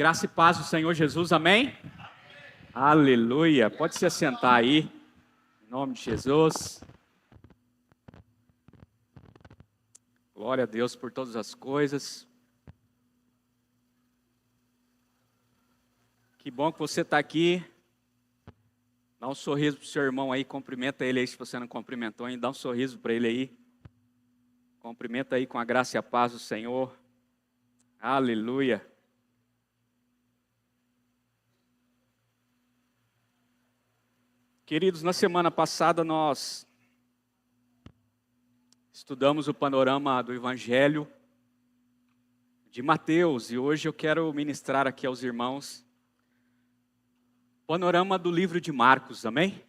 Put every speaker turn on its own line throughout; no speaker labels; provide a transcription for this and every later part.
Graça e paz do Senhor Jesus, amém? Aleluia, pode se assentar aí, em nome de Jesus. Glória a Deus por todas as coisas. Que bom que você está aqui. Dá um sorriso para o seu irmão aí, cumprimenta ele aí se você não cumprimentou ainda, dá um sorriso para ele aí. Cumprimenta aí com a graça e a paz do Senhor. Aleluia. Queridos, na semana passada nós estudamos o panorama do Evangelho de Mateus e hoje eu quero ministrar aqui aos irmãos o panorama do livro de Marcos, amém?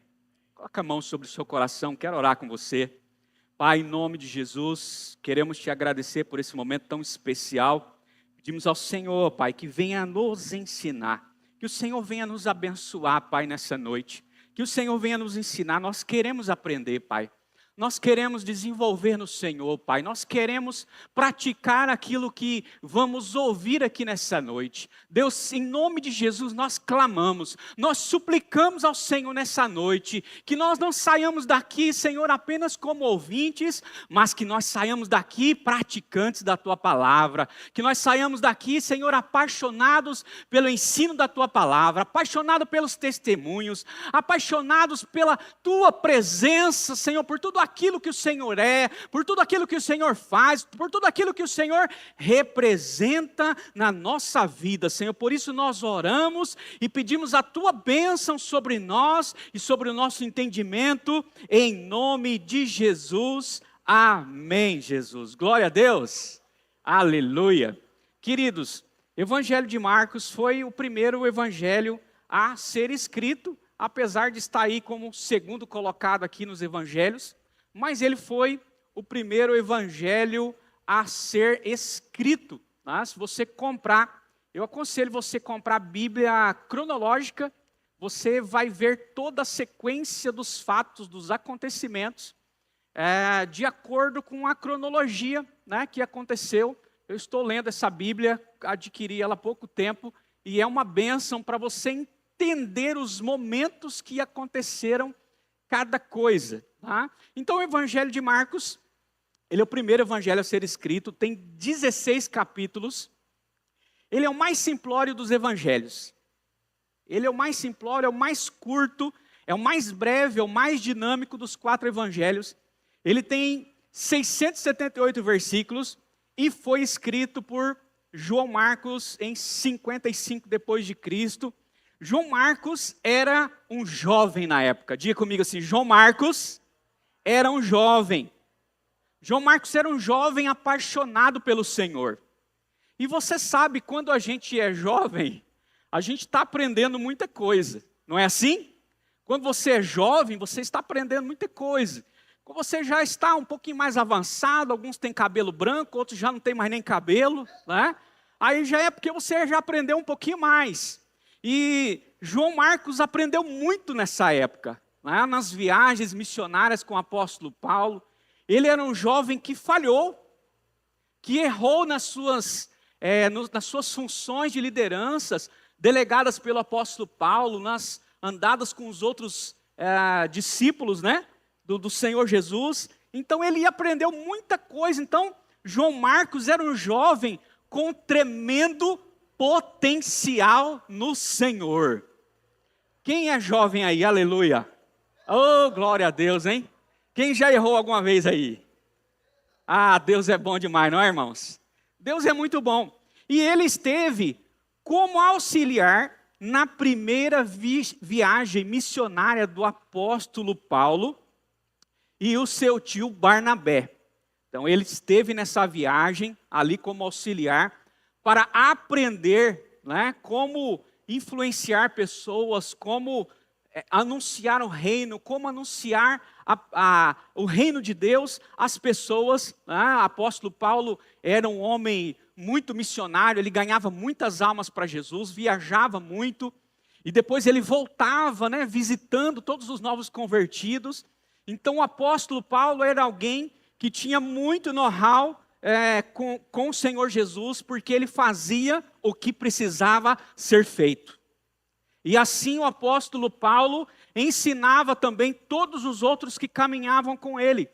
Coloca a mão sobre o seu coração, quero orar com você. Pai, em nome de Jesus, queremos te agradecer por esse momento tão especial. Pedimos ao Senhor, Pai, que venha nos ensinar, que o Senhor venha nos abençoar, Pai, nessa noite. Que o Senhor venha nos ensinar, nós queremos aprender, Pai. Nós queremos desenvolver no Senhor, Pai. Nós queremos praticar aquilo que vamos ouvir aqui nessa noite. Deus, em nome de Jesus, nós clamamos, nós suplicamos ao Senhor nessa noite, que nós não saiamos daqui, Senhor, apenas como ouvintes, mas que nós saiamos daqui praticantes da Tua palavra, que nós saiamos daqui, Senhor, apaixonados pelo ensino da Tua palavra, apaixonados pelos testemunhos, apaixonados pela Tua presença, Senhor, por tudo aquilo que o Senhor é, por tudo aquilo que o Senhor faz, por tudo aquilo que o Senhor representa na nossa vida, Senhor. Por isso nós oramos e pedimos a Tua bênção sobre nós e sobre o nosso entendimento, em nome de Jesus. Amém, Jesus. Glória a Deus. Aleluia. Queridos, Evangelho de Marcos foi o primeiro evangelho a ser escrito, apesar de estar aí como segundo colocado aqui nos evangelhos, mas ele foi o primeiro evangelho a ser escrito. Tá? Se você comprar, eu aconselho você comprar a Bíblia cronológica, você vai ver toda a sequência dos fatos, dos acontecimentos, de acordo com a cronologia, né, que aconteceu. Eu estou lendo essa Bíblia, adquiri ela há pouco tempo, e é uma bênção para você entender os momentos que aconteceram cada coisa. Tá? Então o Evangelho de Marcos, ele é o primeiro evangelho a ser escrito, tem 16 capítulos, ele é o mais simplório dos evangelhos. Ele é o mais simplório, é o mais curto, é o mais breve, é o mais dinâmico dos 4 evangelhos. Ele tem 678 versículos e foi escrito por João Marcos em 55 depois de Cristo. João Marcos era um jovem na época. Diga comigo assim, João Marcos era um jovem. João Marcos era um jovem apaixonado pelo Senhor. E você sabe, quando a gente é jovem, a gente está aprendendo muita coisa. Não é assim? Quando você é jovem, você está aprendendo muita coisa. Quando você já está um pouquinho mais avançado, alguns têm cabelo branco, outros já não têm mais nem cabelo, né? Aí já é porque você já aprendeu um pouquinho mais. E João Marcos aprendeu muito nessa época, né? Nas viagens missionárias com o apóstolo Paulo. Ele era um jovem que falhou, que errou nas suas funções de lideranças, delegadas pelo apóstolo Paulo, nas andadas com os outros discípulos, né? do Senhor Jesus. Então ele aprendeu muita coisa. Então João Marcos era um jovem com tremendo potencial no Senhor. Quem é jovem aí? Aleluia. Oh, glória a Deus, hein? Quem já errou alguma vez aí? Ah, Deus é bom demais, não é, irmãos? Deus é muito bom. E ele esteve como auxiliar na primeira viagem missionária do apóstolo Paulo e o seu tio Barnabé. Então ele esteve nessa viagem ali como auxiliar para aprender, né, como influenciar pessoas, como anunciar o reino, como anunciar o reino de Deus às pessoas. O apóstolo Paulo era um homem muito missionário, ele ganhava muitas almas para Jesus, viajava muito, e depois ele voltava, né, visitando todos os novos convertidos. Então o apóstolo Paulo era alguém que tinha muito know-how com o Senhor Jesus, porque ele fazia o que precisava ser feito. E assim o apóstolo Paulo ensinava também todos os outros que caminhavam com ele.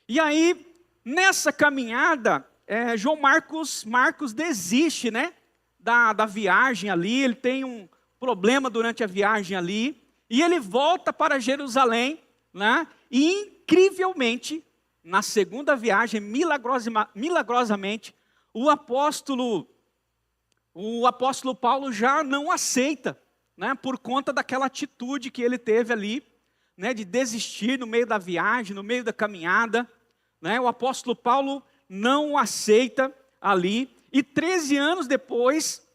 E aí, nessa caminhada, João Marcos desiste, né, da viagem ali, ele tem um problema durante a viagem ali, e ele volta para Jerusalém, né, e incrivelmente, na segunda viagem, milagrosamente, o apóstolo Paulo já não aceita, né, por conta daquela atitude que ele teve ali, né, de desistir no meio da viagem, no meio da caminhada, né, o apóstolo Paulo não o aceita ali, e 13 anos depois,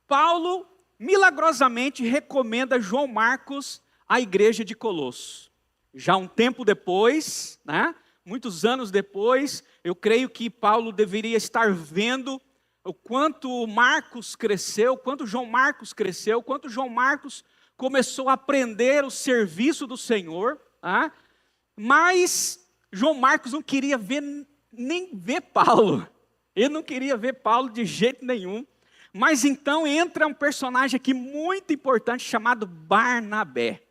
Paulo milagrosamente recomenda João Marcos à igreja de Colosso. Já um tempo depois, né, muitos anos depois, eu creio que Paulo deveria estar vendo o quanto Marcos cresceu, o quanto João Marcos cresceu, o quanto João Marcos começou a aprender o serviço do Senhor, tá? Mas João Marcos não queria nem ver Paulo, ele não queria ver Paulo de jeito nenhum, mas então entra um personagem aqui muito importante chamado Barnabé.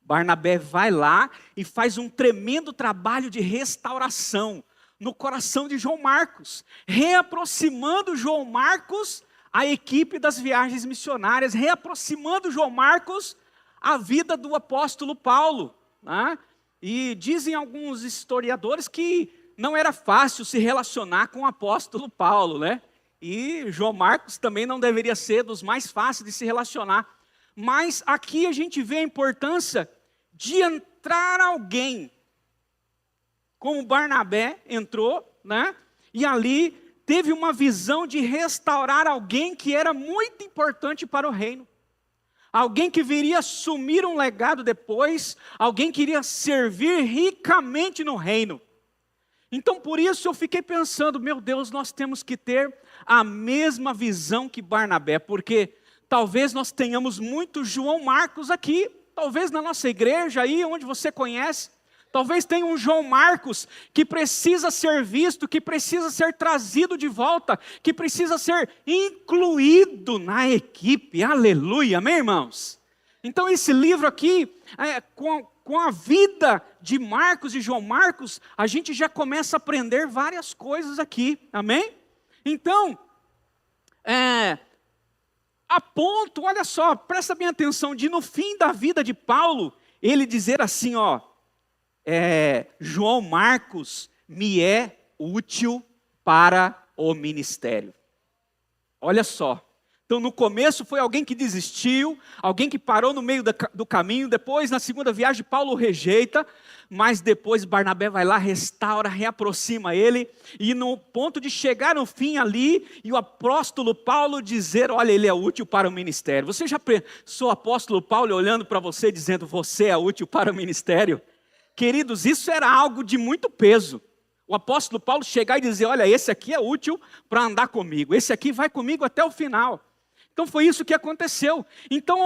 Barnabé vai lá e faz um tremendo trabalho de restauração no coração de João Marcos, reaproximando João Marcos à equipe das viagens missionárias, reaproximando João Marcos à vida do apóstolo Paulo, né? E dizem alguns historiadores que não era fácil se relacionar com o apóstolo Paulo, né? E João Marcos também não deveria ser dos mais fáceis de se relacionar. Mas aqui a gente vê a importância de entrar alguém, como Barnabé entrou, né? E ali teve uma visão de restaurar alguém que era muito importante para o reino. Alguém que viria assumir um legado depois, alguém que iria servir ricamente no reino. Então por isso eu fiquei pensando, meu Deus, nós temos que ter a mesma visão que Barnabé, porque talvez nós tenhamos muito João Marcos aqui, talvez na nossa igreja aí, onde você conhece, talvez tenha um João Marcos que precisa ser visto, que precisa ser trazido de volta, que precisa ser incluído na equipe, aleluia, amém, irmãos? Então esse livro aqui, com a vida de Marcos e João Marcos, a gente já começa a aprender várias coisas aqui, amém? Então, a ponto, olha só, presta bem atenção, de no fim da vida de Paulo, ele dizer assim, ó, João Marcos me é útil para o ministério. Olha só, então no começo foi alguém que desistiu, alguém que parou no meio do caminho, depois na segunda viagem Paulo rejeita, mas depois Barnabé vai lá, restaura, reaproxima ele, e no ponto de chegar no fim ali, e o apóstolo Paulo dizer, olha, ele é útil para o ministério. Você já pensou o apóstolo Paulo olhando para você dizendo, você é útil para o ministério? Queridos, isso era algo de muito peso. O apóstolo Paulo chegar e dizer, olha, esse aqui é útil para andar comigo, esse aqui vai comigo até o final. Então foi isso que aconteceu. Então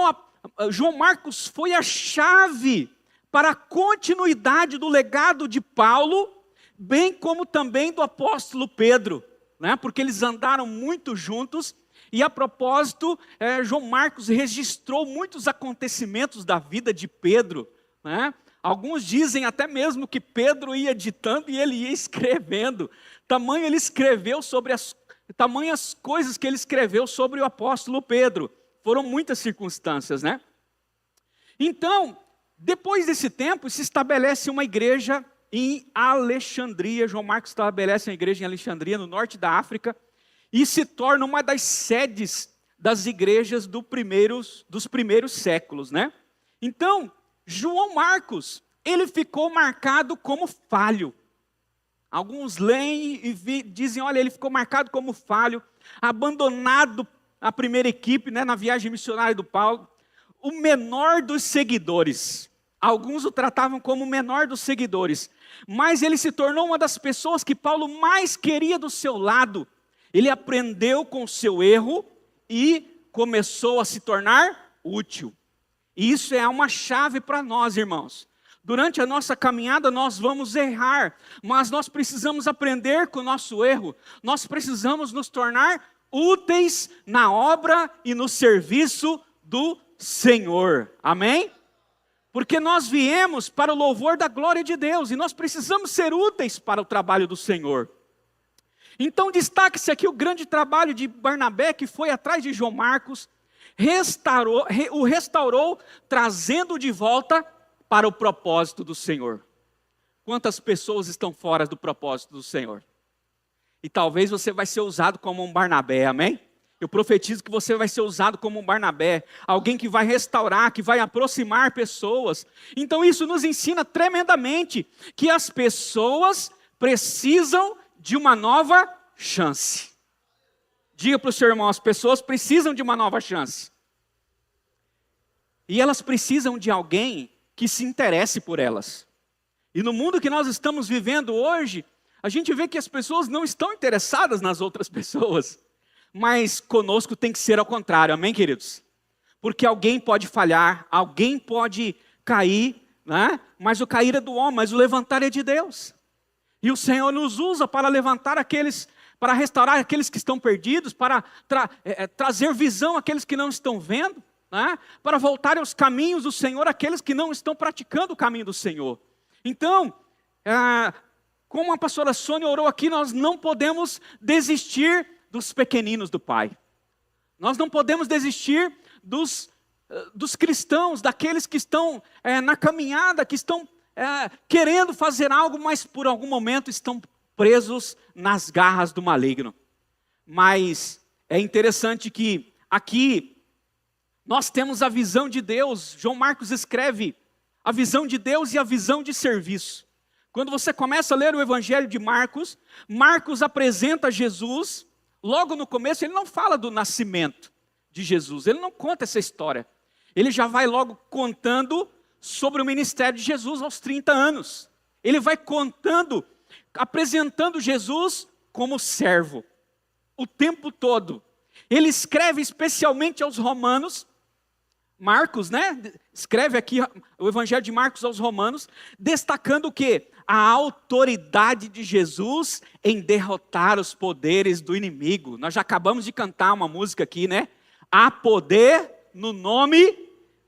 João Marcos foi a chave para a continuidade do legado de Paulo, bem como também do apóstolo Pedro, né? Porque eles andaram muito juntos, e a propósito, João Marcos registrou muitos acontecimentos da vida de Pedro, né? Alguns dizem até mesmo que Pedro ia ditando e ele ia escrevendo. Tamanhas coisas que ele escreveu sobre o apóstolo Pedro. Foram muitas circunstâncias, né? Então, depois desse tempo, se estabelece uma igreja em Alexandria. João Marcos estabelece uma igreja em Alexandria, no norte da África, e se torna uma das sedes das igrejas dos primeiros séculos, né? Então, João Marcos, ele ficou marcado como falho. Alguns leem e dizem, olha, ele ficou marcado como falho, abandonado a primeira equipe, né, na viagem missionária do Paulo, o menor dos seguidores. Alguns o tratavam como o menor dos seguidores, mas ele se tornou uma das pessoas que Paulo mais queria do seu lado. Ele aprendeu com o seu erro e começou a se tornar útil. E isso é uma chave para nós, irmãos. Durante a nossa caminhada nós vamos errar, mas nós precisamos aprender com o nosso erro. Nós precisamos nos tornar úteis na obra e no serviço do Senhor. Amém? Porque nós viemos para o louvor da glória de Deus e nós precisamos ser úteis para o trabalho do Senhor. Então destaque-se aqui o grande trabalho de Barnabé, que foi atrás de João Marcos, o restaurou, trazendo de volta para o propósito do Senhor. Quantas pessoas estão fora do propósito do Senhor? E talvez você vai ser usado como um Barnabé, amém? Eu profetizo que você vai ser usado como um Barnabé, alguém que vai restaurar, que vai aproximar pessoas. Então isso nos ensina tremendamente que as pessoas precisam de uma nova chance. Diga para o seu irmão, as pessoas precisam de uma nova chance. E elas precisam de alguém que se interesse por elas. E no mundo que nós estamos vivendo hoje, a gente vê que as pessoas não estão interessadas nas outras pessoas. Mas conosco tem que ser ao contrário, amém, queridos? Porque alguém pode falhar, alguém pode cair, né? Mas o cair é do homem, mas o levantar é de Deus. E o Senhor nos usa para levantar aqueles, para restaurar aqueles que estão perdidos, para trazer visão àqueles que não estão vendo, né? Para voltar aos caminhos do Senhor àqueles que não estão praticando o caminho do Senhor. Então, como a pastora Sônia orou aqui, nós não podemos desistir dos pequeninos do Pai. Nós não podemos desistir dos cristãos, daqueles que estão na caminhada, que estão querendo fazer algo, mas por algum momento estão presos nas garras do maligno. Mas é interessante que aqui nós temos a visão de Deus. João Marcos escreve a visão de Deus e a visão de serviço. Quando você começa a ler o Evangelho de Marcos, Marcos apresenta Jesus. Logo no começo ele não fala do nascimento de Jesus, ele não conta essa história. Ele já vai logo contando sobre o ministério de Jesus aos 30 anos. Ele vai contando, apresentando Jesus como servo, o tempo todo. Ele escreve especialmente aos romanos, Marcos, né? Escreve aqui o Evangelho de Marcos aos romanos, destacando o quê? A autoridade de Jesus em derrotar os poderes do inimigo. Nós já acabamos de cantar uma música aqui, né? Há poder no nome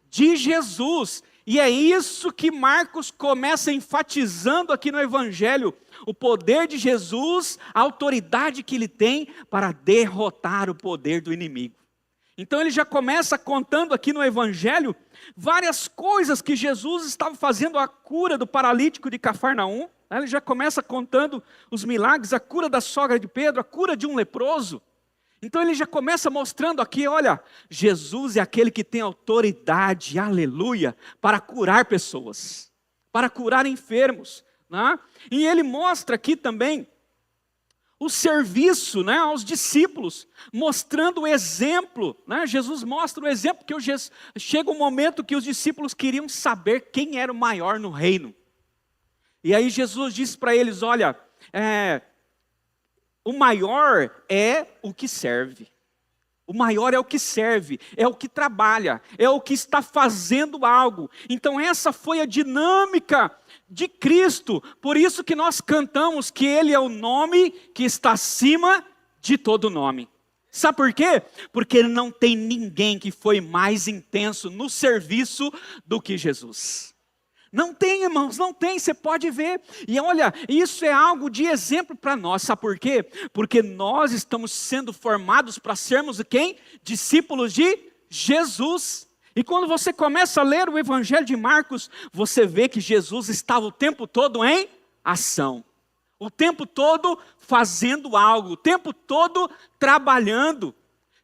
de Jesus. E é isso que Marcos começa enfatizando aqui no Evangelho. O poder de Jesus, a autoridade que ele tem para derrotar o poder do inimigo. Então ele já começa contando aqui no Evangelho várias coisas que Jesus estava fazendo, a cura do paralítico de Cafarnaum. Ele já começa contando os milagres, a cura da sogra de Pedro, a cura de um leproso. Então ele já começa mostrando aqui, olha, Jesus é aquele que tem autoridade, aleluia, para curar pessoas, para curar enfermos, né? E ele mostra aqui também o serviço, né, aos discípulos, mostrando o exemplo, né? Jesus mostra o exemplo, que chega um momento que os discípulos queriam saber quem era o maior no reino. E aí Jesus disse para eles, olha, o maior é o que serve. O maior é o que serve, é o que trabalha, é o que está fazendo algo. Então essa foi a dinâmica de Cristo. Por isso que nós cantamos que Ele é o nome que está acima de todo nome. Sabe por quê? Porque não tem ninguém que foi mais intenso no serviço do que Jesus. Não tem, irmãos, não tem, você pode ver. E olha, isso é algo de exemplo para nós, sabe por quê? Porque nós estamos sendo formados para sermos quem? Discípulos de Jesus. E quando você começa a ler o Evangelho de Marcos, você vê que Jesus estava o tempo todo em ação. O tempo todo fazendo algo, o tempo todo trabalhando.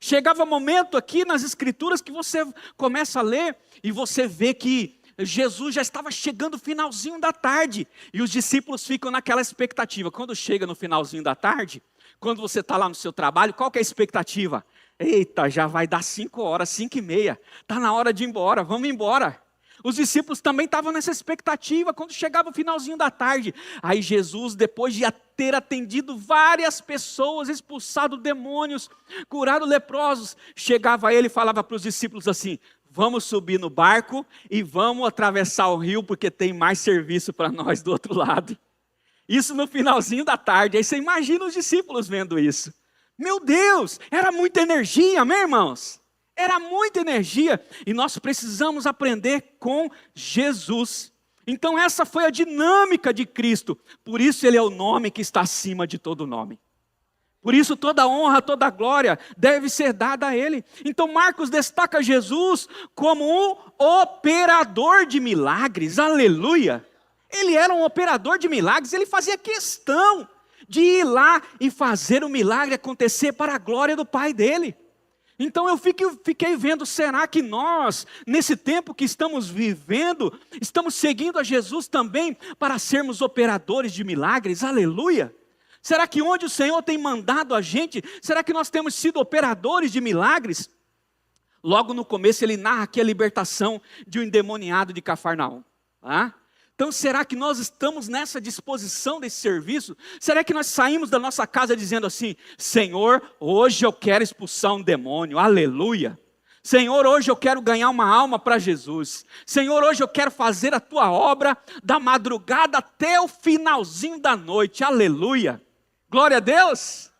Chegava um momento aqui nas Escrituras que você começa a ler e você vê que Jesus já estava chegando no finalzinho da tarde. E os discípulos ficam naquela expectativa. Quando chega no finalzinho da tarde, quando você está lá no seu trabalho, qual que é a expectativa? Eita, já vai dar 5 horas, 5:30. Está na hora de ir embora, vamos embora. Os discípulos também estavam nessa expectativa quando chegava o finalzinho da tarde. Aí Jesus, depois de ter atendido várias pessoas, expulsado demônios, curado leprosos, chegava a ele e falava para os discípulos assim: vamos subir no barco e vamos atravessar o rio, porque tem mais serviço para nós do outro lado. Isso no finalzinho da tarde. Aí você imagina os discípulos vendo isso. Meu Deus, era muita energia, amém, irmãos? Era muita energia e nós precisamos aprender com Jesus. Então essa foi a dinâmica de Cristo, por isso Ele é o nome que está acima de todo nome. Por isso toda honra, toda glória deve ser dada a Ele. Então Marcos destaca Jesus como um operador de milagres, aleluia. Ele era um operador de milagres, ele fazia questão de ir lá e fazer o milagre acontecer para a glória do Pai dele. Então eu fiquei vendo, será que nós, nesse tempo que estamos vivendo, estamos seguindo a Jesus também para sermos operadores de milagres? Aleluia! Será que onde o Senhor tem mandado a gente, será que nós temos sido operadores de milagres? Logo no começo ele narra aqui a libertação de um endemoniado de Cafarnaum. Então será que nós estamos nessa disposição desse serviço? Será que nós saímos da nossa casa dizendo assim: Senhor, hoje eu quero expulsar um demônio, aleluia. Senhor, hoje eu quero ganhar uma alma para Jesus. Senhor, hoje eu quero fazer a tua obra da madrugada até o finalzinho da noite, aleluia. Glória a Deus.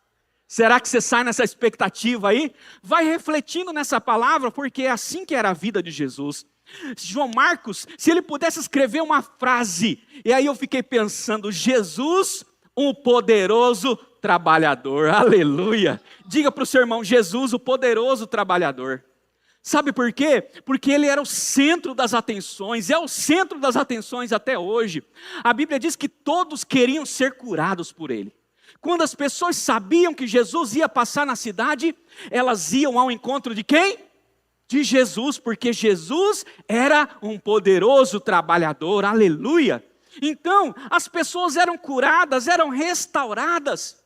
Será que você sai nessa expectativa aí? Vai refletindo nessa palavra, porque é assim que era a vida de Jesus. João Marcos, se ele pudesse escrever uma frase, e aí eu fiquei pensando: Jesus, um poderoso trabalhador, aleluia. Diga para o seu irmão: Jesus, o poderoso trabalhador. Sabe por quê? Porque ele era o centro das atenções, é o centro das atenções até hoje. A Bíblia diz que todos queriam ser curados por ele. Quando as pessoas sabiam que Jesus ia passar na cidade, elas iam ao encontro de quem? De Jesus, porque Jesus era um poderoso trabalhador, aleluia. Então, as pessoas eram curadas, eram restauradas.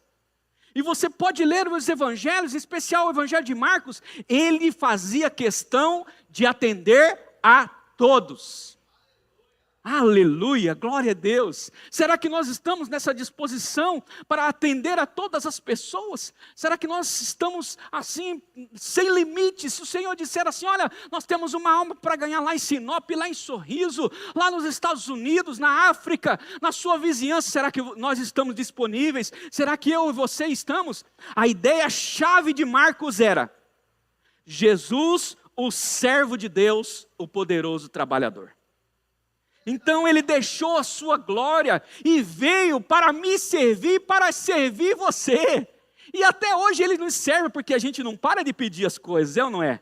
E você pode ler os evangelhos, em especial o evangelho de Marcos, ele fazia questão de atender a todos. Aleluia, glória a Deus. Será que nós estamos nessa disposição para atender a todas as pessoas? Será que nós estamos assim, sem limites? Se o Senhor disser assim: olha, nós temos uma alma para ganhar lá em Sinop, lá em Sorriso, lá nos Estados Unidos, na África, na sua vizinhança, será que nós estamos disponíveis? Será que eu e você estamos? A ideia-chave de Marcos era: Jesus, o servo de Deus, o poderoso trabalhador. Então ele deixou a sua glória e veio para me servir, para servir você. E até hoje ele nos serve, porque a gente não para de pedir as coisas, é ou não é?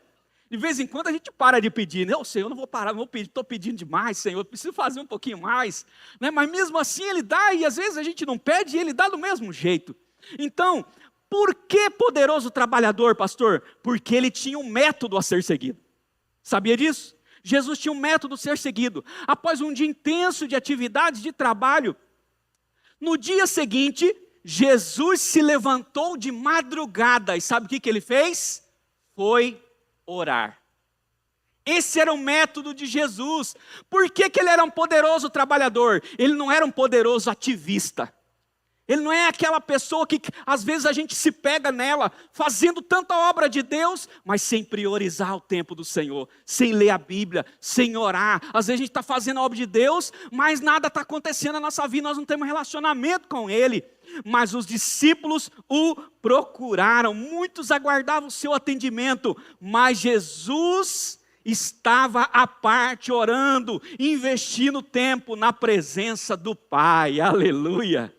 De vez em quando a gente para de pedir, né? Senhor, eu não vou parar, não vou pedir, estou pedindo demais, Senhor, eu preciso fazer um pouquinho mais. Né? Mas mesmo assim ele dá, e às vezes a gente não pede e ele dá do mesmo jeito. Então, por que poderoso trabalhador, pastor? Porque ele tinha um método a ser seguido. Sabia disso? Jesus tinha um método a ser seguido. Após um dia intenso de atividades de trabalho, no dia seguinte, Jesus se levantou de madrugada. E sabe o que ele fez? Foi orar. Esse era o método de Jesus. Por que ele era um poderoso trabalhador? Ele não era um poderoso ativista. Ele não é aquela pessoa que às vezes a gente se pega nela, fazendo tanta obra de Deus, mas sem priorizar o tempo do Senhor, sem ler a Bíblia, sem orar. Às vezes a gente está fazendo a obra de Deus, mas nada está acontecendo na nossa vida, nós não temos relacionamento com Ele. Mas os discípulos o procuraram, muitos aguardavam o seu atendimento, mas Jesus estava à parte orando, investindo tempo na presença do Pai, aleluia.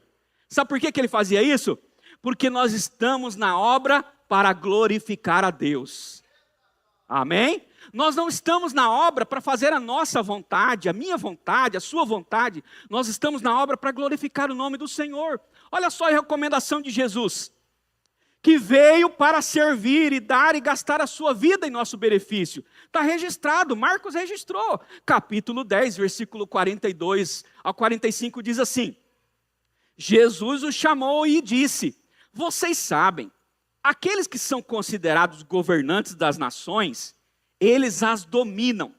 Sabe por que ele fazia isso? Porque nós estamos na obra para glorificar a Deus. Amém? Nós não estamos na obra para fazer a nossa vontade, a minha vontade, a sua vontade. Nós estamos na obra para glorificar o nome do Senhor. Olha só a recomendação de Jesus: que veio para servir e dar e gastar a sua vida em nosso benefício. Está registrado, Marcos registrou. Capítulo 10, versículo 42 ao 45 diz assim: Jesus os chamou e disse: vocês sabem, aqueles que são considerados governantes das nações, eles as dominam.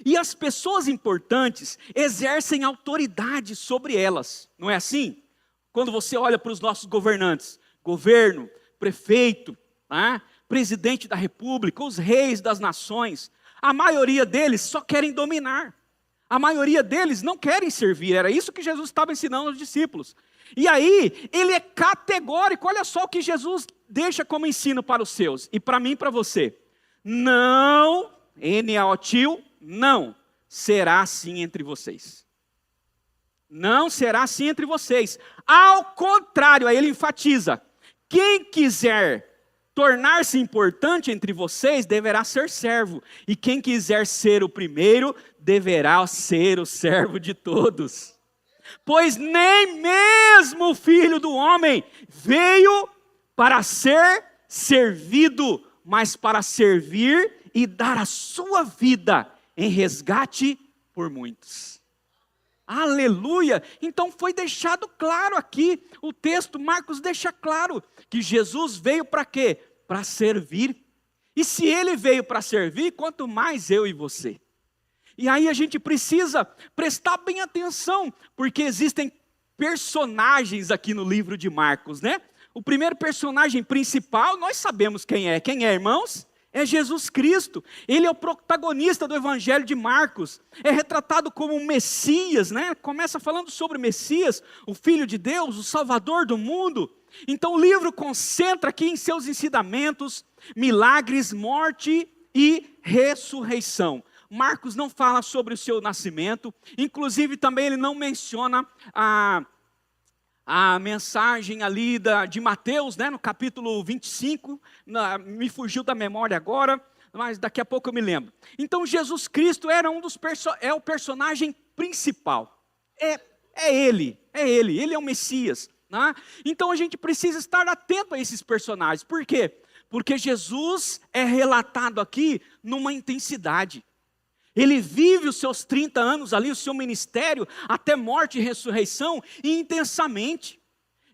E as pessoas importantes exercem autoridade sobre elas. Não é assim? Quando você olha para os nossos governantes, governo, prefeito, presidente da república, os reis das nações, a maioria deles só querem dominar. A maioria deles não querem servir, era isso que Jesus estava ensinando aos discípulos. E aí, ele é categórico, olha só o que Jesus deixa como ensino para os seus, e para mim e para você. Não, N-A-O-T-I-O, não será assim entre vocês. Não será assim entre vocês. Ao contrário, aí ele enfatiza, quem quiser tornar-se importante entre vocês, deverá ser servo. E quem quiser ser o primeiro, deverá ser o servo de todos. Pois nem mesmo o Filho do Homem veio para ser servido, mas para servir e dar a sua vida em resgate por muitos. Aleluia! Então foi deixado claro aqui, o texto, Marcos deixa claro, que Jesus veio para quê? Para servir. E se ele veio para servir, quanto mais eu e você. E aí a gente precisa prestar bem atenção, porque existem personagens aqui no livro de Marcos, né? O primeiro personagem principal, nós sabemos quem é. Quem é, irmãos? É Jesus Cristo. Ele é o protagonista do Evangelho de Marcos. É retratado como um Messias, né? Começa falando sobre o Messias, o Filho de Deus, o Salvador do mundo. Então o livro concentra aqui em seus ensinamentos, milagres, morte e ressurreição. Marcos não fala sobre o seu nascimento, inclusive também ele não menciona a mensagem ali de Mateus, né, no capítulo 25, me fugiu da memória agora, mas daqui a pouco eu me lembro. Então Jesus Cristo era é o personagem principal, ele é o Messias. Né? Então a gente precisa estar atento a esses personagens, por quê? Porque Jesus é relatado aqui numa intensidade. Ele vive os seus 30 anos ali, o seu ministério, até morte e ressurreição, e intensamente.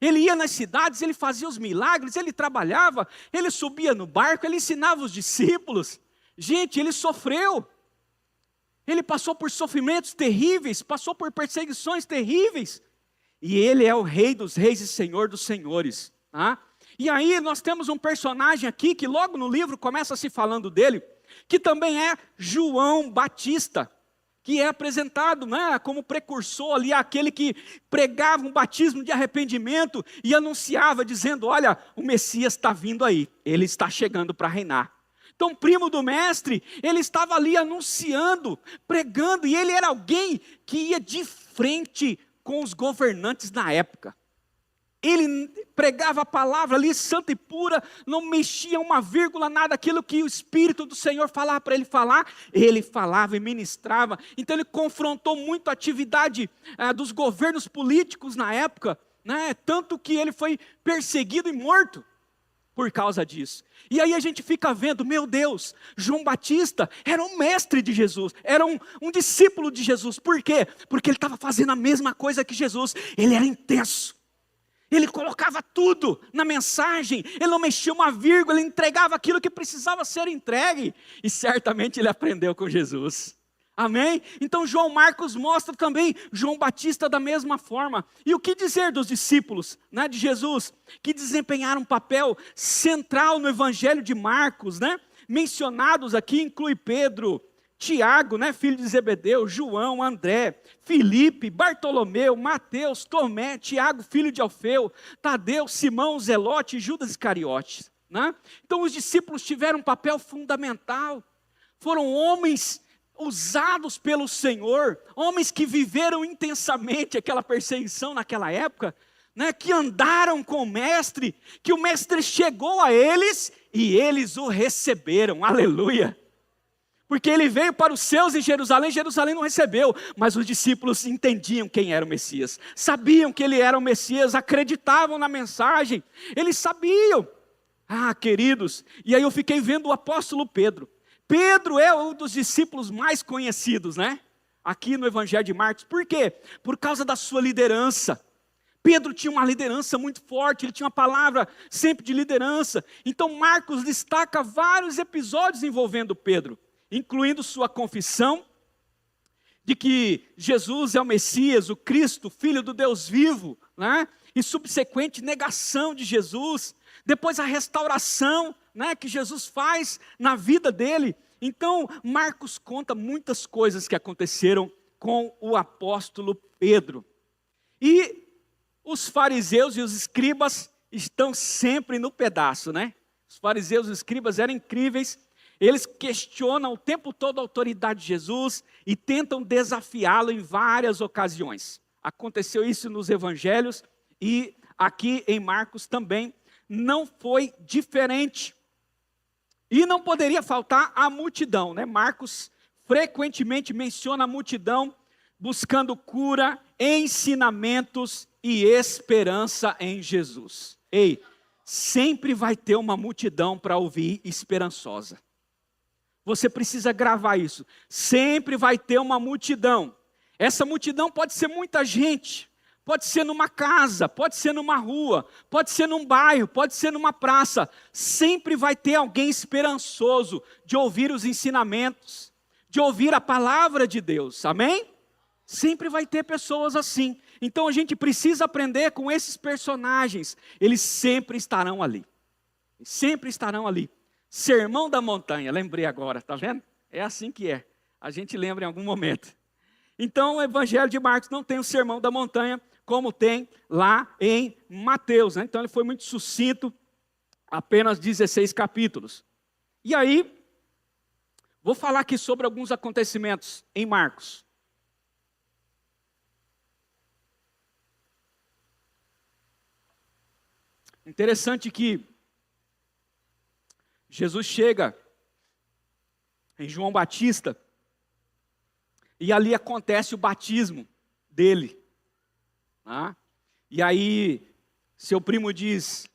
Ele ia nas cidades, ele fazia os milagres, ele trabalhava, ele subia no barco, ele ensinava os discípulos. Gente, ele sofreu. Ele passou por sofrimentos terríveis, passou por perseguições terríveis. E ele é o Rei dos Reis e Senhor dos Senhores. Tá? E aí nós temos um personagem aqui, que logo no livro começa se falando dele, que também é João Batista, que é apresentado, né, como precursor ali, aquele que pregava um batismo de arrependimento e anunciava, dizendo, olha, o Messias está vindo aí, ele está chegando para reinar. Então, primo do mestre, ele estava ali anunciando, pregando, e ele era alguém que ia de frente com os governantes na época. Ele pregava a palavra ali, santa e pura, não mexia uma vírgula, nada, aquilo que o Espírito do Senhor falava para ele falava e ministrava. Então ele confrontou muito a atividade dos governos políticos na época, né? Tanto que ele foi perseguido e morto por causa disso. E aí a gente fica vendo, meu Deus, João Batista era um mestre de Jesus, era um discípulo de Jesus. Por quê? Porque ele estava fazendo a mesma coisa que Jesus, ele era intenso. Ele colocava tudo na mensagem, ele não mexia uma vírgula, ele entregava aquilo que precisava ser entregue. E certamente ele aprendeu com Jesus. Amém? Então João Marcos mostra também João Batista da mesma forma. E o que dizer dos discípulos, né, de Jesus, que desempenharam um papel central no Evangelho de Marcos, né? Mencionados aqui inclui Pedro, Tiago, né, filho de Zebedeu, João, André, Filipe, Bartolomeu, Mateus, Tomé, Tiago, filho de Alfeu, Tadeu, Simão, Zelote e Judas Iscariotes. Né? Então os discípulos tiveram um papel fundamental, foram homens usados pelo Senhor, homens que viveram intensamente aquela perseguição naquela época, né, que andaram com o mestre, que o mestre chegou a eles e eles o receberam, aleluia. Porque ele veio para os seus em Jerusalém, Jerusalém não recebeu, mas os discípulos entendiam quem era o Messias, sabiam que ele era o Messias, acreditavam na mensagem, eles sabiam. Ah, queridos, e aí eu fiquei vendo o apóstolo Pedro. Pedro é um dos discípulos mais conhecidos, né? Aqui no Evangelho de Marcos. Por quê? Por causa da sua liderança. Pedro tinha uma liderança muito forte, ele tinha uma palavra sempre de liderança. Então Marcos destaca vários episódios envolvendo Pedro, incluindo sua confissão de que Jesus é o Messias, o Cristo, Filho do Deus vivo, né? E subsequente negação de Jesus, depois a restauração, né, que Jesus faz na vida dele. Então, Marcos conta muitas coisas que aconteceram com o apóstolo Pedro. E os fariseus e os escribas estão sempre no pedaço, né? Os fariseus e os escribas eram incríveis. Eles questionam o tempo todo a autoridade de Jesus e tentam desafiá-lo em várias ocasiões. Aconteceu isso nos evangelhos e aqui em Marcos também não foi diferente. E não poderia faltar a multidão, né? Marcos frequentemente menciona a multidão buscando cura, ensinamentos e esperança em Jesus. Ei, sempre vai ter uma multidão para ouvir esperançosa. Você precisa gravar isso. Sempre vai ter uma multidão. Essa multidão pode ser muita gente. Pode ser numa casa, pode ser numa rua, pode ser num bairro, pode ser numa praça. Sempre vai ter alguém esperançoso de ouvir os ensinamentos, de ouvir a palavra de Deus. Amém? Sempre vai ter pessoas assim. Então a gente precisa aprender com esses personagens. Eles sempre estarão ali. Sempre estarão ali. Sermão da montanha, lembrei agora, tá vendo? É assim que é. A gente lembra em algum momento. Então o Evangelho de Marcos não tem o sermão da montanha, como tem lá em Mateus, né? Então ele foi muito sucinto, apenas 16 capítulos. E aí, vou falar aqui sobre alguns acontecimentos em Marcos. Interessante que Jesus chega em João Batista e ali acontece o batismo dele. E aí, seu primo diz,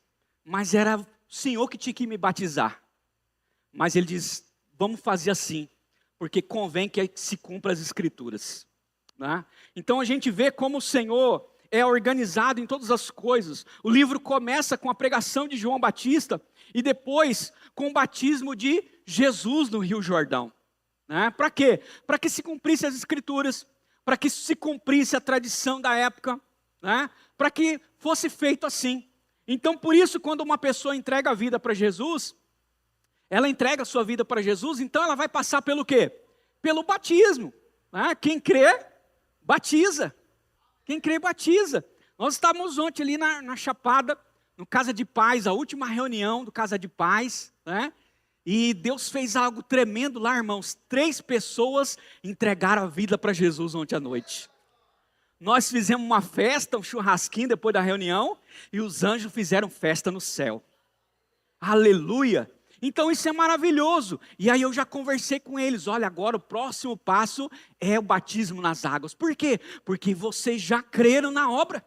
mas era o Senhor que tinha que me batizar. Mas ele diz, vamos fazer assim, porque convém que se cumpra as Escrituras. Então a gente vê como o Senhor é organizado em todas as coisas. O livro começa com a pregação de João Batista e depois com o batismo de Jesus no Rio Jordão. Para quê? Para que se cumprisse as Escrituras, para que se cumprisse a tradição da época, para que fosse feito assim. Então, por isso, quando uma pessoa entrega a vida para Jesus, ela entrega a sua vida para Jesus, então ela vai passar pelo quê? Pelo batismo. Quem crê, batiza. Quem crê, batiza. Nós estávamos ontem ali na Chapada, no Casa de Paz, a última reunião do Casa de Paz, e Deus fez algo tremendo lá, irmãos. 3 pessoas entregaram a vida para Jesus ontem à noite. Nós fizemos uma festa, um churrasquinho depois da reunião, e os anjos fizeram festa no céu. Aleluia! Então isso é maravilhoso. E aí eu já conversei com eles, olha, agora o próximo passo é o batismo nas águas. Por quê? Porque vocês já creram na obra.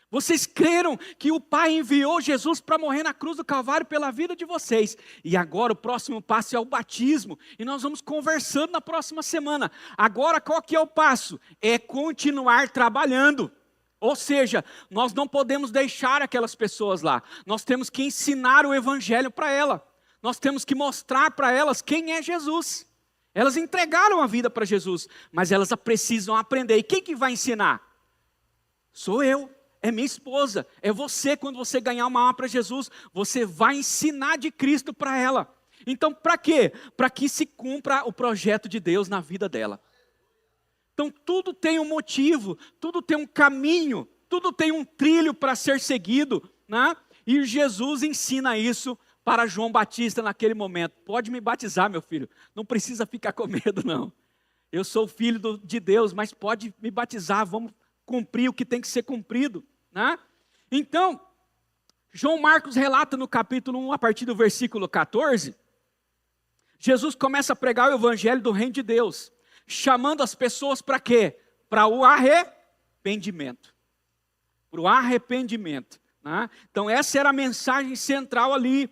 Vocês creram que o Pai enviou Jesus para morrer na cruz do Calvário pela vida de vocês. E agora o próximo passo é o batismo. E nós vamos conversando na próxima semana. Agora qual que é o passo? É continuar trabalhando. Ou seja, nós não podemos deixar aquelas pessoas lá. Nós temos que ensinar o Evangelho para elas. Nós temos que mostrar para elas quem é Jesus. Elas entregaram a vida para Jesus, mas elas precisam aprender. E quem que vai ensinar? Sou eu. É minha esposa, é você. Quando você ganhar uma alma para Jesus, você vai ensinar de Cristo para ela. Então, para quê? Para que se cumpra o projeto de Deus na vida dela. Então, tudo tem um motivo, tudo tem um caminho, tudo tem um trilho para ser seguido, E Jesus ensina isso para João Batista naquele momento. Pode me batizar, meu filho, não precisa ficar com medo, não. Eu sou filho de Deus, mas pode me batizar, vamos cumprir o que tem que ser cumprido. Então, João Marcos relata no capítulo 1, a partir do versículo 14, Jesus começa a pregar o evangelho do reino de Deus, chamando as pessoas para quê? Para o arrependimento. Para o arrependimento. Então essa era a mensagem central ali.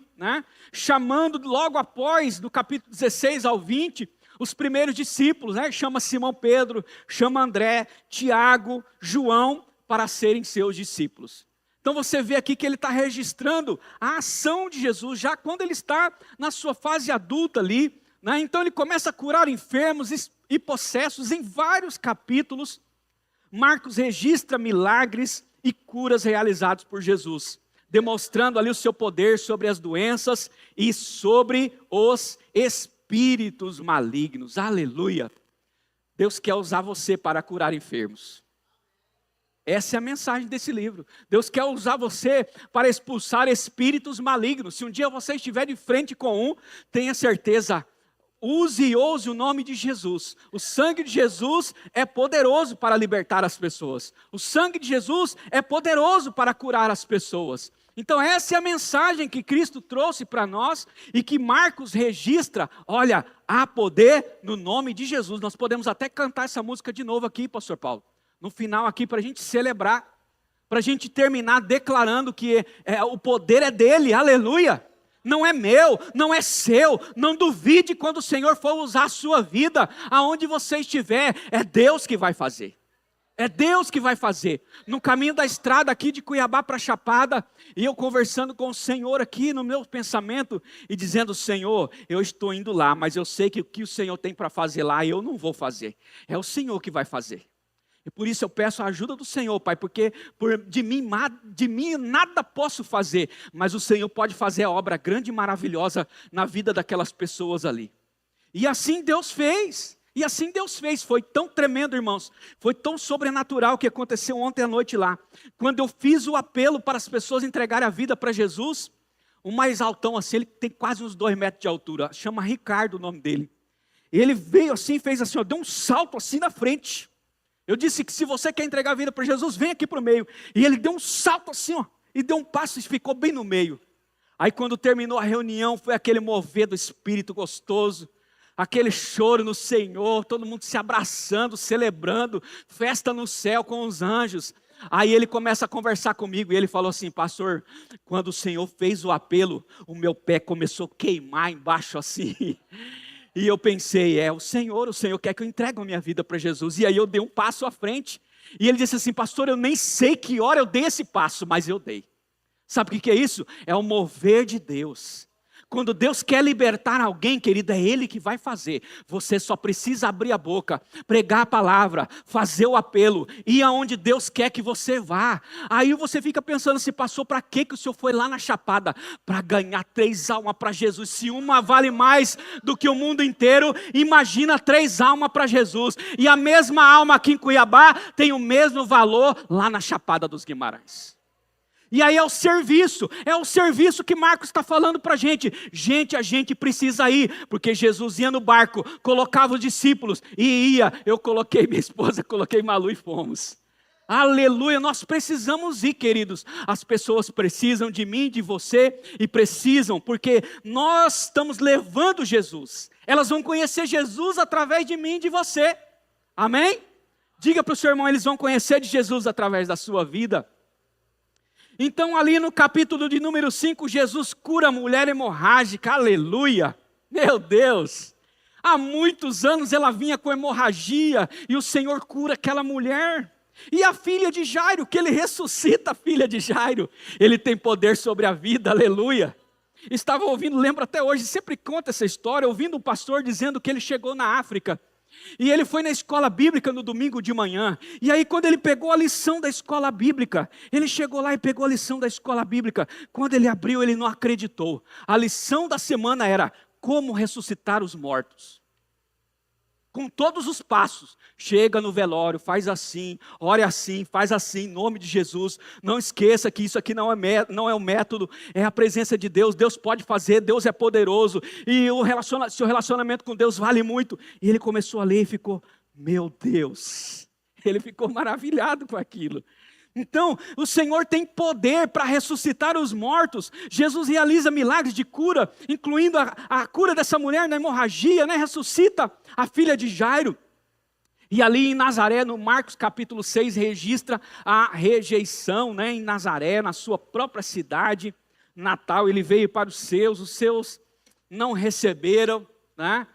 Chamando logo após, do capítulo 16 ao 20, os primeiros discípulos, chama Simão Pedro, chama André, Tiago, João, para serem seus discípulos. Então você vê aqui que ele está registrando a ação de Jesus, já quando ele está na sua fase adulta ali. Então ele começa a curar enfermos e possessos em vários capítulos. Marcos registra milagres e curas realizados por Jesus, demonstrando ali o seu poder sobre as doenças e sobre os espíritos malignos. Aleluia! Deus quer usar você para curar enfermos. Essa é a mensagem desse livro. Deus quer usar você para expulsar espíritos malignos. Se um dia você estiver de frente com um, tenha certeza, use e ouse o nome de Jesus. O sangue de Jesus é poderoso para libertar as pessoas. O sangue de Jesus é poderoso para curar as pessoas. Então essa é a mensagem que Cristo trouxe para nós e que Marcos registra. Olha, há poder no nome de Jesus. Nós podemos até cantar essa música de novo aqui, pastor Paulo. No final aqui para a gente celebrar. Para a gente terminar declarando que o poder é dele, aleluia. Não é meu, não é seu. Não duvide quando o Senhor for usar a sua vida. Aonde você estiver, é Deus que vai fazer. É Deus que vai fazer. No caminho da estrada aqui de Cuiabá para Chapada, e eu conversando com o Senhor aqui no meu pensamento, e dizendo, Senhor, eu estou indo lá, mas eu sei que o que o Senhor tem para fazer lá, eu não vou fazer. É o Senhor que vai fazer. E por isso eu peço a ajuda do Senhor, Pai, porque de mim nada posso fazer, mas o Senhor pode fazer a obra grande e maravilhosa na vida daquelas pessoas ali. E assim Deus fez. E assim Deus fez, foi tão tremendo, irmãos, foi tão sobrenatural o que aconteceu ontem à noite lá. Quando eu fiz o apelo para as pessoas entregarem a vida para Jesus, o mais altão assim, ele tem quase uns 2 metros de altura, chama Ricardo o nome dele. Ele veio assim, fez assim, ó, deu um salto assim na frente. Eu disse que se você quer entregar a vida para Jesus, vem aqui para o meio. E ele deu um salto assim, ó, e deu um passo e ficou bem no meio. Aí quando terminou a reunião, foi aquele mover do Espírito gostoso. Aquele choro no Senhor, todo mundo se abraçando, celebrando, festa no céu com os anjos. Aí ele começa a conversar comigo e ele falou assim, pastor, quando o Senhor fez o apelo, o meu pé começou a queimar embaixo assim. E eu pensei, o Senhor quer que eu entregue a minha vida para Jesus. E aí eu dei um passo à frente. E ele disse assim, pastor, eu nem sei que hora eu dei esse passo, mas eu dei. Sabe o que é isso? É o mover de Deus. Quando Deus quer libertar alguém, querido, é Ele que vai fazer. Você só precisa abrir a boca, pregar a palavra, fazer o apelo, ir aonde Deus quer que você vá. Aí você fica pensando, se passou para que o Senhor foi lá na Chapada? Para ganhar 3 almas para Jesus. Se uma vale mais do que o mundo inteiro, imagina 3 almas para Jesus. E a mesma alma aqui em Cuiabá tem o mesmo valor lá na Chapada dos Guimarães. E aí é o serviço que Marcos está falando para a gente. Gente, a gente precisa ir, porque Jesus ia no barco, colocava os discípulos e ia. Eu coloquei minha esposa, coloquei Malu e fomos. Aleluia, nós precisamos ir, queridos. As pessoas precisam de mim, de você, e precisam, porque nós estamos levando Jesus. Elas vão conhecer Jesus através de mim e de você. Amém? Diga para o seu irmão, eles vão conhecer de Jesus através da sua vida. Então ali no capítulo de número 5, Jesus cura a mulher hemorrágica, aleluia, meu Deus. Há muitos anos ela vinha com hemorragia e o Senhor cura aquela mulher. E a filha de Jairo, que ele ressuscita a filha de Jairo, ele tem poder sobre a vida, aleluia. Estava ouvindo, lembro até hoje, sempre conta essa história, ouvindo um pastor dizendo que ele chegou na África. E ele foi na escola bíblica no domingo de manhã. E aí quando ele pegou a lição da escola bíblica, ele chegou lá e pegou a lição da escola bíblica. Quando ele abriu, ele não acreditou. A lição da semana era como ressuscitar os mortos. Com todos os passos. Chega no velório, faz assim, ore assim, faz assim, em nome de Jesus. Não esqueça que isso aqui não é um método, é a presença de Deus. Deus pode fazer, Deus é poderoso. E seu relacionamento com Deus vale muito. E ele começou a ler e ficou, meu Deus. Ele ficou maravilhado com aquilo. Então, o Senhor tem poder para ressuscitar os mortos. Jesus realiza milagres de cura, incluindo a cura dessa mulher na hemorragia, né? Ressuscita a filha de Jairo. E ali em Nazaré, no Marcos capítulo 6, registra a rejeição, né? Em Nazaré, na sua própria cidade natal. Ele veio para os seus não receberam, né?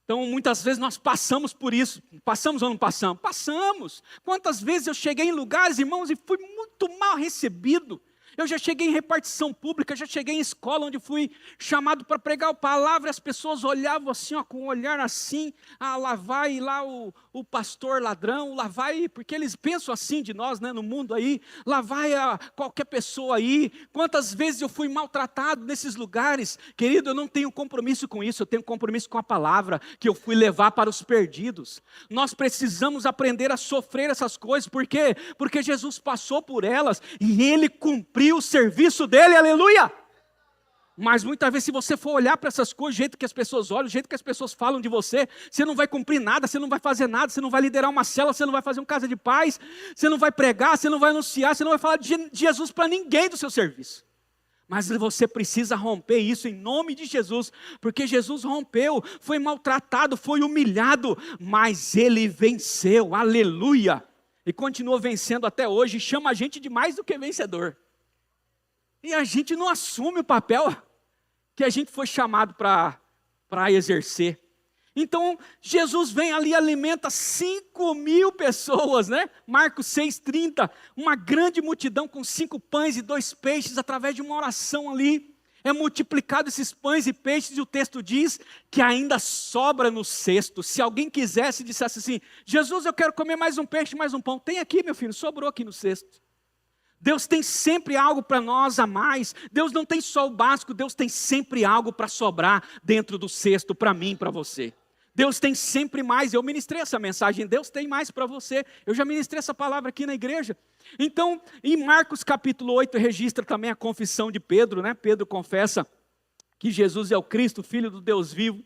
Então, muitas vezes nós passamos por isso. Passamos ou não passamos? Passamos. Quantas vezes eu cheguei em lugares, irmãos, e fui muito mal recebido. Eu já cheguei em repartição pública, já cheguei em escola onde fui chamado para pregar a palavra, e as pessoas olhavam assim, ó, com um olhar assim, lá vai lá o pastor ladrão, lá vai, porque eles pensam assim de nós, né, no mundo aí, lá vai qualquer pessoa aí. Quantas vezes eu fui maltratado nesses lugares? Querido, eu não tenho compromisso com isso, eu tenho compromisso com a palavra que eu fui levar para os perdidos. Nós precisamos aprender a sofrer essas coisas, por quê? Porque Jesus passou por elas, e Ele cumpriu o serviço dele, aleluia! Mas muitas vezes, se você for olhar para essas coisas, o jeito que as pessoas olham, o jeito que as pessoas falam de você, você não vai cumprir nada, você não vai fazer nada, você não vai liderar uma célula, você não vai fazer uma casa de paz, você não vai pregar, você não vai anunciar, você não vai falar de Jesus para ninguém do seu serviço. Mas você precisa romper isso em nome de Jesus, porque Jesus rompeu, foi maltratado, foi humilhado, mas Ele venceu, aleluia! E continua vencendo até hoje, e chama a gente de mais do que vencedor. E a gente não assume o papel que a gente foi chamado para exercer. Então, Jesus vem ali e alimenta 5.000 pessoas, né? Marcos 6,30, uma grande multidão com 5 pães e 2 peixes, através de uma oração ali. É multiplicado esses pães e peixes, e o texto diz que ainda sobra no cesto. Se alguém quisesse, dissesse assim: Jesus, eu quero comer mais um peixe, mais um pão. Tem aqui, meu filho, sobrou aqui no cesto. Deus tem sempre algo para nós a mais. Deus não tem só o básico, Deus tem sempre algo para sobrar dentro do cesto, para mim, para você. Deus tem sempre mais. Eu ministrei essa mensagem, Deus tem mais para você. Eu já ministrei essa palavra aqui na igreja. Então, em Marcos capítulo 8, registra também a confissão de Pedro, né? Pedro confessa que Jesus é o Cristo, Filho do Deus vivo.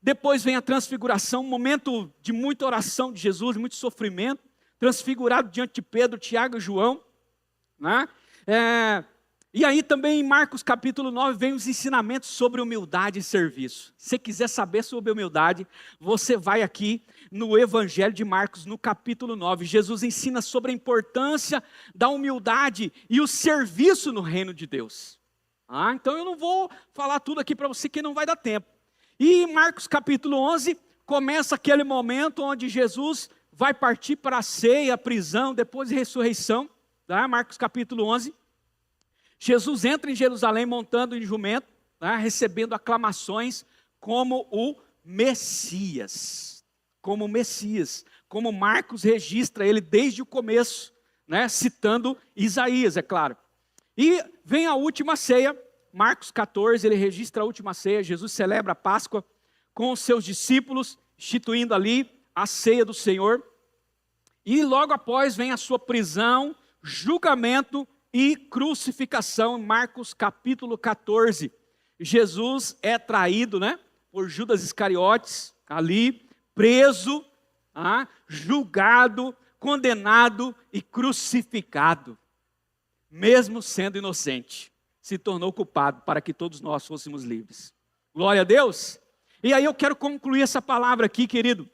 Depois vem a transfiguração, um momento de muita oração de Jesus, muito sofrimento, transfigurado diante de Pedro, Tiago e João. Né? E aí também em Marcos capítulo 9 vem os ensinamentos sobre humildade e serviço. Se você quiser saber sobre humildade, você vai aqui no Evangelho de Marcos, no capítulo 9. Jesus ensina sobre a importância da humildade e o serviço no reino de Deus. Então eu não vou falar tudo aqui para você, que não vai dar tempo. E em Marcos capítulo 11 começa aquele momento onde Jesus vai partir para a ceia, a prisão, depois de ressurreição. Marcos capítulo 11, Jesus entra em Jerusalém montando em jumento, recebendo aclamações como o Messias, como Marcos registra ele desde o começo, citando Isaías, é claro. E vem a última ceia, Marcos 14, ele registra a última ceia. Jesus celebra a Páscoa com os seus discípulos, instituindo ali a ceia do Senhor, e logo após vem a sua prisão, julgamento e crucificação. Marcos capítulo 14, Jesus é traído, por Judas Iscariotes, ali, preso, julgado, condenado e crucificado. Mesmo sendo inocente, se tornou culpado para que todos nós fôssemos livres. Glória a Deus! E aí eu quero concluir essa palavra aqui, querido.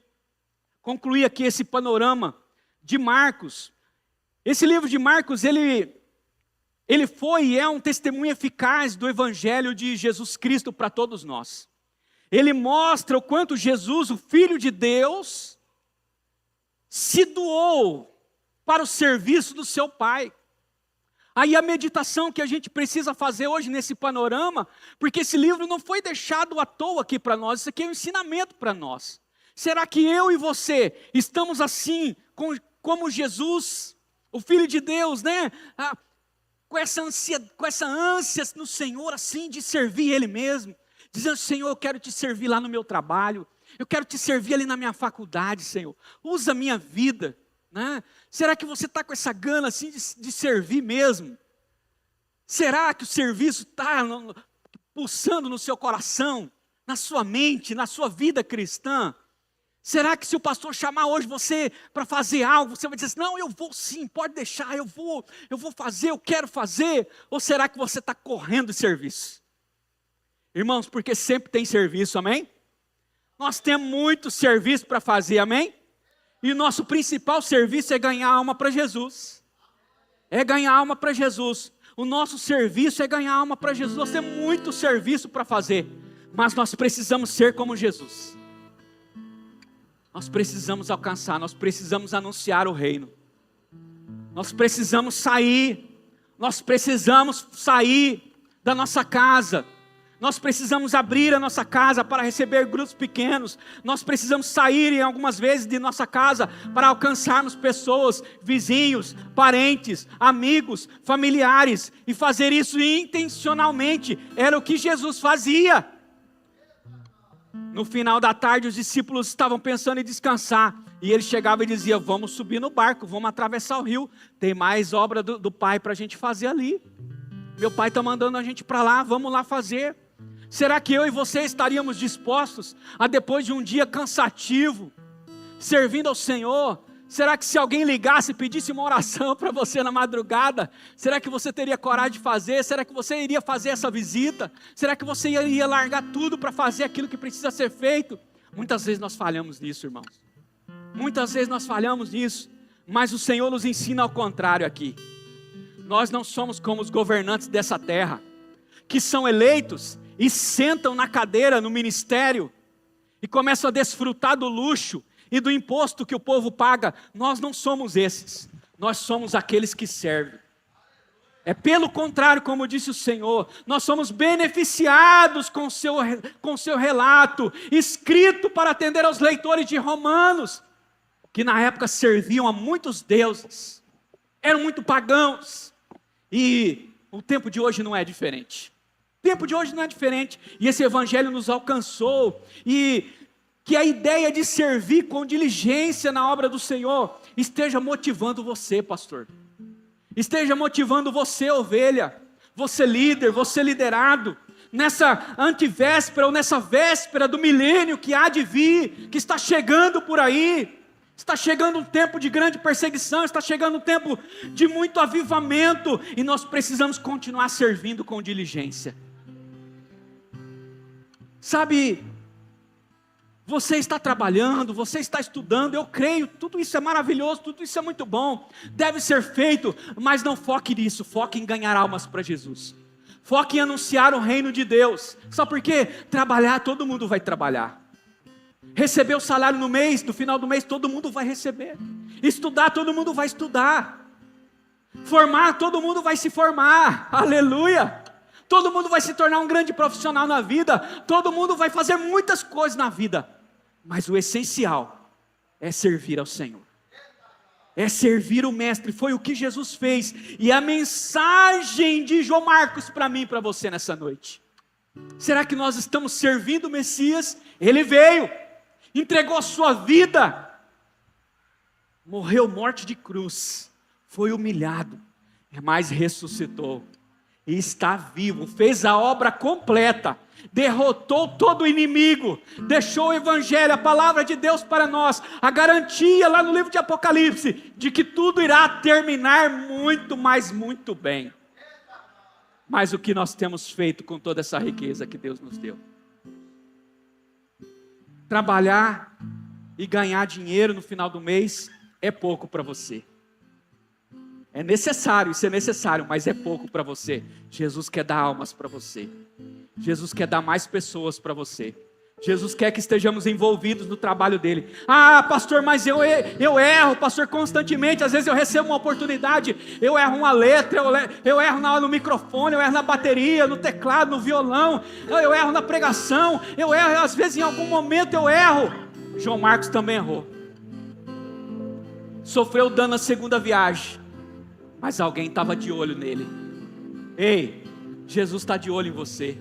Concluir aqui esse panorama de Marcos. Esse livro de Marcos, ele foi e é um testemunho eficaz do Evangelho de Jesus Cristo para todos nós. Ele mostra o quanto Jesus, o Filho de Deus, se doou para o serviço do seu Pai. Aí a meditação que a gente precisa fazer hoje nesse panorama, porque esse livro não foi deixado à toa aqui para nós, isso aqui é um ensinamento para nós. Será que eu e você estamos assim, como Jesus, o Filho de Deus, com essa ânsia no Senhor, assim, de servir Ele mesmo, dizendo: Senhor, eu quero te servir lá no meu trabalho, eu quero te servir ali na minha faculdade, Senhor, usa a minha vida, Será que você está com essa gana assim de servir mesmo? Será que o serviço está pulsando no seu coração, na sua mente, na sua vida cristã? Será que se o pastor chamar hoje você para fazer algo, você vai dizer assim: não, eu vou sim, pode deixar, eu vou fazer, eu quero fazer? Ou será que você está correndo de serviço? Irmãos, porque sempre tem serviço, amém? Nós temos muito serviço para fazer, amém? E o nosso principal serviço é ganhar alma para Jesus. É ganhar alma para Jesus. O nosso serviço é ganhar alma para Jesus. Nós temos muito serviço para fazer, mas nós precisamos ser como Jesus. Nós precisamos alcançar, nós precisamos anunciar o reino. Nós precisamos sair Nós precisamos sair da nossa casa. Nós precisamos abrir a nossa casa para receber grupos pequenos. Nós precisamos sair em algumas vezes de nossa casa para alcançarmos pessoas, vizinhos, parentes, amigos, familiares. E fazer isso intencionalmente. Era o que Jesus fazia. No final da tarde os discípulos estavam pensando em descansar. E ele chegava e dizia, vamos subir no barco, vamos atravessar o rio. Tem mais obra do Pai para a gente fazer ali. Meu Pai está mandando a gente para lá, vamos lá fazer. Será que eu e você estaríamos dispostos a, depois de um dia cansativo, servindo ao Senhor, será que se alguém ligasse e pedisse uma oração para você na madrugada, será que você teria coragem de fazer? Será que você iria fazer essa visita? Será que você iria largar tudo para fazer aquilo que precisa ser feito? Muitas vezes nós falhamos nisso, irmãos. Muitas vezes nós falhamos nisso, mas o Senhor nos ensina ao contrário aqui. Nós não somos como os governantes dessa terra, que são eleitos e sentam na cadeira no ministério e começam a desfrutar do luxo e do imposto que o povo paga. Nós não somos esses, nós somos aqueles que servem. É pelo contrário, como disse o Senhor, nós somos beneficiados com seu relato, escrito para atender aos leitores de Romanos, que na época serviam a muitos deuses, eram muito pagãos, e o tempo de hoje não é diferente. O tempo de hoje não é diferente, e esse evangelho nos alcançou, e que a ideia de servir com diligência na obra do Senhor esteja motivando você, pastor, esteja motivando você, ovelha, você líder, você liderado, nessa antivéspera ou nessa véspera do milênio que há de vir, que está chegando por aí. Está chegando um tempo de grande perseguição, está chegando um tempo de muito avivamento, e nós precisamos continuar servindo com diligência. Sabe, você está trabalhando, você está estudando, eu creio, tudo isso é maravilhoso, tudo isso é muito bom, deve ser feito, mas não foque nisso, foque em ganhar almas para Jesus, foque em anunciar o reino de Deus. Sabe por quê? Trabalhar, todo mundo vai trabalhar, receber o salário no mês, no final do mês todo mundo vai receber, estudar todo mundo vai estudar, formar todo mundo vai se formar, aleluia. Todo mundo vai se tornar um grande profissional na vida, todo mundo vai fazer muitas coisas na vida, mas o essencial é servir ao Senhor, é servir o Mestre. Foi o que Jesus fez, e a mensagem de João Marcos para mim e para você nessa noite: será que nós estamos servindo o Messias? Ele veio, entregou a sua vida, morreu morte de cruz, foi humilhado, mas ressuscitou, e está vivo, fez a obra completa, derrotou todo o inimigo, deixou o Evangelho, a palavra de Deus para nós, a garantia lá no livro de Apocalipse, de que tudo irá terminar muito, mas muito bem. Mas o que nós temos feito com toda essa riqueza que Deus nos deu? Trabalhar e ganhar dinheiro no final do mês é pouco para você. É necessário, isso é necessário, mas é pouco para você. Jesus quer dar almas para você. Jesus quer dar mais pessoas para você. Jesus quer que estejamos envolvidos no trabalho dele. Ah, pastor, mas eu erro, pastor, constantemente. Às vezes eu recebo uma oportunidade, eu erro uma letra, eu erro no microfone, eu erro na bateria, no teclado, no violão, eu erro na pregação, eu erro, às vezes em algum momento eu erro. João Marcos também errou. Sofreu dano na segunda viagem, mas alguém estava de olho nele. Ei, Jesus está de olho em você.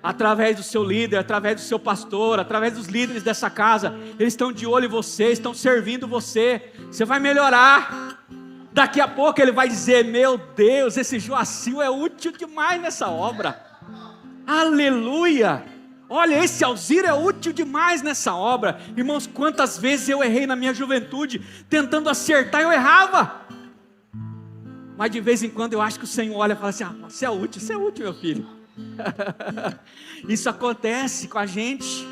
Através do seu líder, através do seu pastor, através dos líderes dessa casa, eles estão de olho em você, estão servindo você. Você vai melhorar. Daqui a pouco ele vai dizer: meu Deus, esse Joacil é útil demais nessa obra. Aleluia. Olha, esse Alzira é útil demais nessa obra. Irmãos, quantas vezes eu errei na minha juventude, tentando acertar, eu errava. Mas de vez em quando eu acho que o Senhor olha e fala assim: ah, você é útil, meu filho. Isso acontece com a gente.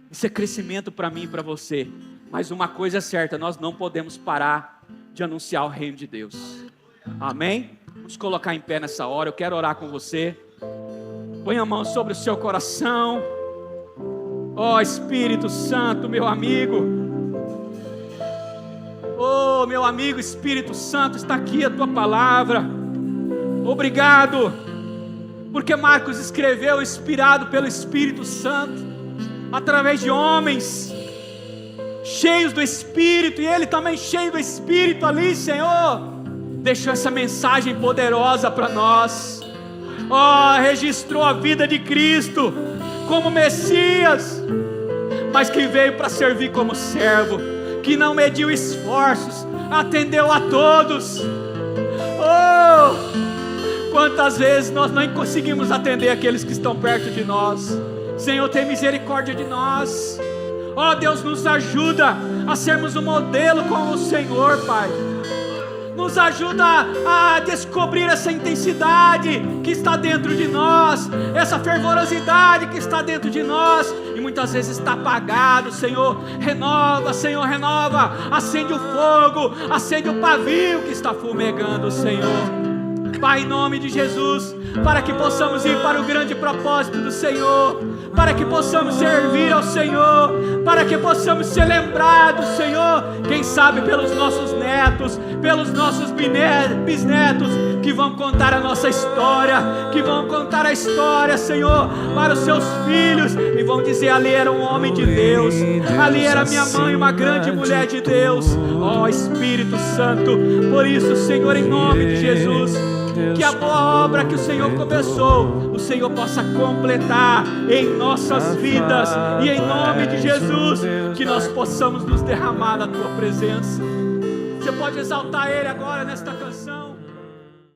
Isso é crescimento para mim e para você. Mas uma coisa é certa: nós não podemos parar de anunciar o reino de Deus. Amém? Vamos colocar em pé nessa hora. Eu quero orar com você. Põe a mão sobre o seu coração. Ó Espírito Santo, meu amigo. Oh Oh, meu amigo Espírito Santo, está aqui a tua palavra. Obrigado, porque Marcos escreveu inspirado pelo Espírito Santo, através de homens cheios do Espírito, e ele também cheio do Espírito ali, Senhor, deixou essa mensagem poderosa para nós. Oh, registrou a vida de Cristo como Messias, mas que veio para servir como servo, que não mediu esforços, atendeu a todos. Oh, quantas vezes nós não conseguimos atender aqueles que estão perto de nós. Senhor, tem misericórdia de nós. Oh, Deus, nos ajuda a sermos um modelo com o Senhor, Pai. Nos ajuda a descobrir essa intensidade que está dentro de nós, essa fervorosidade que está dentro de nós, e muitas vezes está apagado. Senhor, renova, Senhor, renova. Acende o fogo, acende o pavio que está fumegando, Senhor. Pai, em nome de Jesus, para que possamos ir para o grande propósito do Senhor, para que possamos servir ao Senhor, para que possamos ser lembrados, Senhor, quem sabe pelos nossos netos, pelos nossos bisnetos, que vão contar a nossa história, que vão contar a história, Senhor, para os seus filhos, e vão dizer: ali era um homem de Deus, ali era minha mãe, uma grande mulher de Deus. Ó Espírito Santo, por isso, Senhor, em nome de Jesus, que a boa obra que o Senhor começou, o Senhor possa completar em nossas vidas, e em nome de Jesus, que nós possamos nos derramar na Tua presença. Você pode exaltar Ele agora nesta canção.